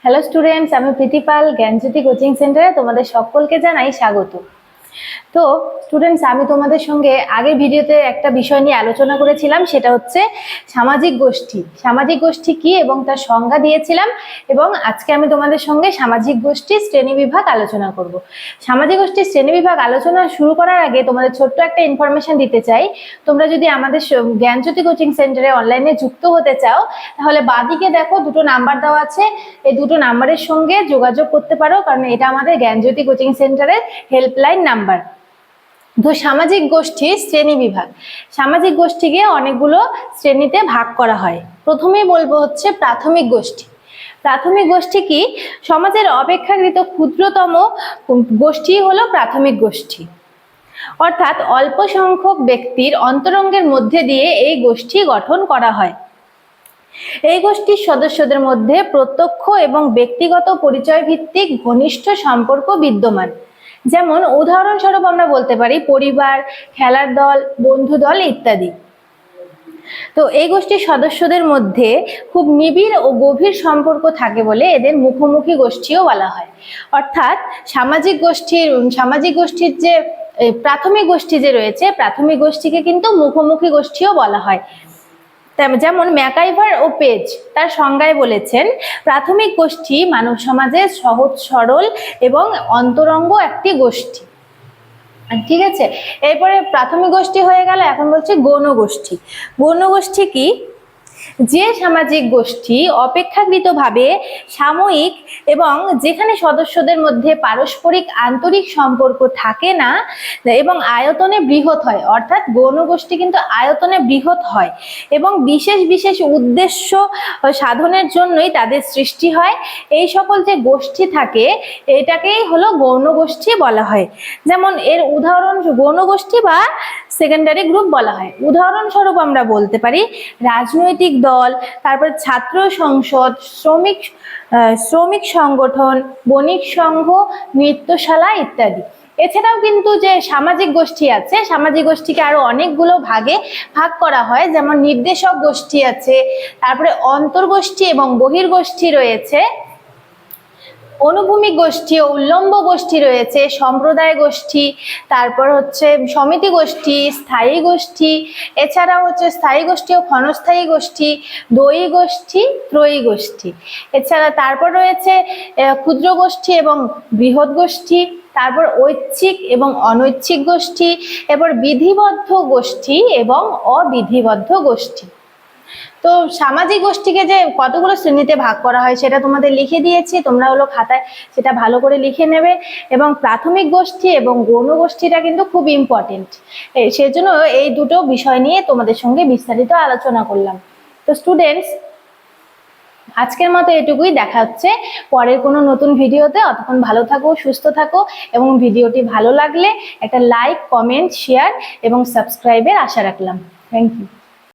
Hello students, আমি প্রীতিপাল জ্ঞানজ্যোতি coaching সেন্টারে তোমাদের সকলকে জানাই স্বাগত। তো স্টুডেন্টস, আমি তোমাদের সঙ্গে আগের ভিডিওতে একটা বিষয় নিয়ে আলোচনা করেছিলাম, সেটা হচ্ছে সামাজিক গোষ্ঠী। সামাজিক গোষ্ঠী কি এবং তার সংজ্ঞা দিয়েছিলাম, এবং আজকে আমি তোমাদের সঙ্গে সামাজিক গোষ্ঠীর শ্রেণীবিভাগ আলোচনা করব। সামাজিক গোষ্ঠীর শ্রেণীবিভাগ আলোচনা শুরু করার আগে তোমাদের ছোট্ট একটা ইনফরমেশন দিতে চাই। তোমরা যদি আমাদের জ্ঞানজ্যোতি কোচিং সেন্টারে অনলাইনে যুক্ত হতে চাও, তাহলে বাঁদিকে দেখো দুটো নাম্বার দেওয়া আছে, এই দুটো নাম্বারের সঙ্গে যোগাযোগ করতে পারো, কারণ এটা আমাদের জ্ঞানজ্যোতি কোচিং সেন্টারের হেল্পলাইন নাম্বার। তো সামাজিক গোষ্ঠীর শ্রেণী বিভাগ, সামাজিক গোষ্ঠীকে অনেকগুলো শ্রেণীতে ভাগ করা হয়। প্রথমেই বলবো হচ্ছে প্রাথমিক গোষ্ঠী। প্রাথমিক গোষ্ঠী কি? সমাজের অপেক্ষাকৃত ক্ষুদ্রতম গোষ্ঠী হলো প্রাথমিক গোষ্ঠী। অর্থাৎ অল্প সংখ্যক ব্যক্তির অন্তরঙ্গের মধ্যে দিয়ে এই গোষ্ঠী গঠন করা হয়। এই গোষ্ঠীর সদস্যদের মধ্যে প্রত্যক্ষ এবং ব্যক্তিগত পরিচয় ভিত্তিক ঘনিষ্ঠ সম্পর্ক বিদ্যমান। যেমন উদাহরণস্বরূপ আমরা বলতে পারি পরিবার, খেলার দল, বন্ধু দল ইত্যাদি। তো এই গোষ্ঠীর সদস্যদের মধ্যে খুব নিবিড় ও গভীর সম্পর্ক থাকে বলে এদের মুখোমুখি গোষ্ঠীও বলা হয়। অর্থাৎ সামাজিক গোষ্ঠীর যে প্রাথমিক গোষ্ঠী যে রয়েছে, প্রাথমিক গোষ্ঠীকে কিন্তু মুখোমুখি গোষ্ঠীও বলা হয়। যেমন ম্যাকাইভার ও পেজ তার সংজ্ঞায় বলেছেন, প্রাথমিক গোষ্ঠী মানব সমাজের সহজ সরল এবং অন্তরঙ্গ একটি গোষ্ঠী। ঠিক আছে, এরপরে প্রাথমিক গোষ্ঠী হয়ে গেল, এখন বলছি গৌণ গোষ্ঠী। গৌণ গোষ্ঠী কি? যে সামাজিক গোষ্ঠী অপেক্ষাকৃতভাবে সাময়িক এবং যেখানে সদস্যদের মধ্যে পারস্পরিক আন্তরিক সম্পর্ক থাকে না এবং আয়তনে বৃহৎ হয়। অর্থাৎ গৌণ গোষ্ঠী কিন্তু আয়তনে বৃহৎ হয় এবং বিশেষ বিশেষ উদ্দেশ্য সাধনের জন্যই তাদের সৃষ্টি হয়। এই সকল যে গোষ্ঠী থাকে এটাকেই হলো গৌণ গোষ্ঠী বলা হয়। যেমন এর উদাহরণ গৌণ গোষ্ঠী বা সেকেন্ডারি গ্রুপ বলা হয়। উদাহরণস্বরূপ আমরা বলতে পারি রাজনৈতিক দল, তারপর ছাত্র সংসদ, শ্রমিক সংগঠন, বণিক সংঘ, নৃত্যশালা ইত্যাদি। এছাড়াও কিন্তু যে সামাজিক গোষ্ঠী আছে, সামাজিক গোষ্ঠীকে আরো অনেকগুলো ভাগে ভাগ করা হয়। যেমন নির্দেশক গোষ্ঠী আছে, তারপরে অন্তর্গোষ্ঠী এবং বহির্গোষ্ঠী রয়েছে, অনুভূমিক গোষ্ঠী ও উল্লম্ব গোষ্ঠী রয়েছে, সম্প্রদায় গোষ্ঠী, তারপর হচ্ছে সমিতি গোষ্ঠী, স্থায়ী গোষ্ঠী, এছাড়াও হচ্ছে স্থায়ী গোষ্ঠী ও ক্ষণস্থায়ী গোষ্ঠী, দ্বয়ী গোষ্ঠী, ত্রয়ী গোষ্ঠী। এছাড়া তারপর রয়েছে ক্ষুদ্র গোষ্ঠী এবং বৃহৎ গোষ্ঠী, তারপর ঐচ্ছিক এবং অনৈচ্ছিক গোষ্ঠী, এরপর বিধিবদ্ধ গোষ্ঠী এবং অবিধিবদ্ধ গোষ্ঠী। তো সামাজিক গোষ্ঠীকে যে কতগুলো শ্রেণীতে ভাগ করা হয় সেটা তোমাদের লিখে দিয়েছি, তোমরা হলো খাতায় সেটা ভালো করে লিখে নেবে। এবং প্রাথমিক গোষ্ঠী এবং গৌণ গোষ্ঠীটা কিন্তু খুব ইম্পর্টেন্ট, সেজন্য এই দুটো বিষয় নিয়ে তোমাদের সঙ্গে বিস্তারিত আলোচনা করলাম। তো স্টুডেন্টস, আজকের মতো এটুকুই, দেখা হচ্ছে পরের কোনো নতুন ভিডিওতে। অতক্ষণ ভালো থাকো, সুস্থ থাকো, এবং ভিডিওটি ভালো লাগলে একটা লাইক, কমেন্ট, শেয়ার এবং সাবস্ক্রাইবের আশা রাখলাম। Thank you.